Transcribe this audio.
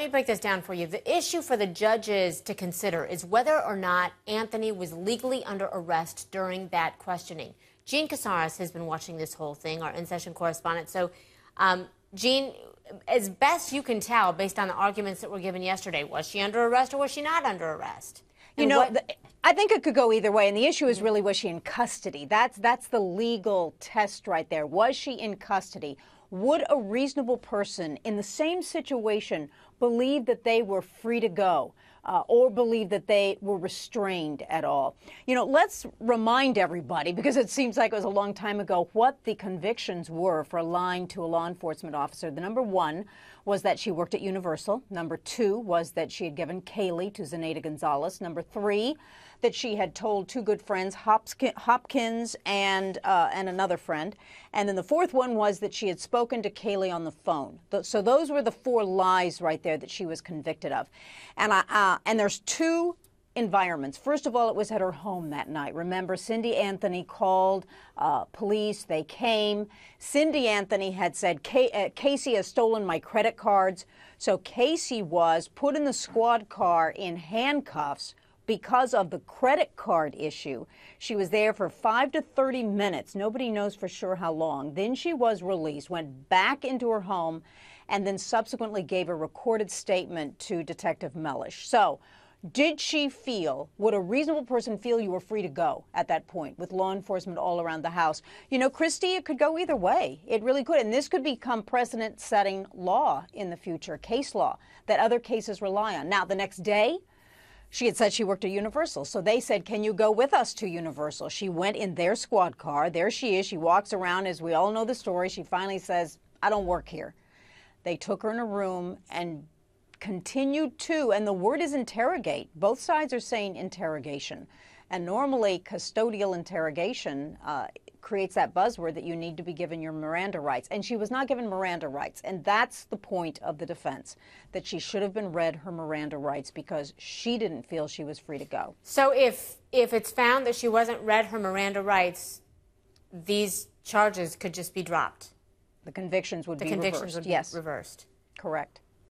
me break this down for you. The issue for the judges to consider is whether or not Anthony was legally under arrest during that questioning. Jean Casares has been watching this whole thing, our in-session correspondent. So, Jean, as best you can tell, based on the arguments that were given yesterday, was she under arrest or was she not under arrest? You know, I think it could go either way, and the issue is really, was she in custody? That's the legal test right there. Was she in custody? Would a reasonable person in the same situation believe that they were free to go or believe that they were restrained at all? You know, let's remind everybody, because it seems like it was a long time ago, what the convictions were for lying to a law enforcement officer. The number one was that she worked at Universal. Number two was that she had given Kaylee to Zenaida Gonzalez. Number three, that she had told two good friends, Hopkins and another friend. And then the fourth one was that she had spoken to Kaylee on the phone. So those were the four lies right there that she was convicted of. And there's two environments. First of all, it was at her home that night. Remember, Cindy Anthony called police. They came. Cindy Anthony had said, Casey has stolen my credit cards. So Casey was put in the squad car in handcuffs because of the credit card issue. She was there for 5 to 30 minutes. Nobody knows for sure how long. Then she was released, went back into her home, and then subsequently gave a recorded statement to Detective Mellish. So, did she feel, would a reasonable person feel you were free to go at that point with law enforcement all around the house? You know, Christy, it could go either way. It really could. And this could become precedent-setting law in the future, case law, that other cases rely on. Now, the next day, she had said she worked at Universal. So they said, can you go with us to Universal? She went in their squad car. There she is. She walks around. As we all know the story, she finally says, I don't work here. They took her in a room and continued to, and the word is interrogate. Both sides are saying interrogation. And normally custodial interrogation creates that buzzword that you need to be given your Miranda rights. And she was not given Miranda rights. And that's the point of the defense, that she should have been read her Miranda rights because she didn't feel she was free to go. So if it's found that she wasn't read her Miranda rights, these charges could just be dropped? The convictions would be reversed. The convictions would be reversed. Correct.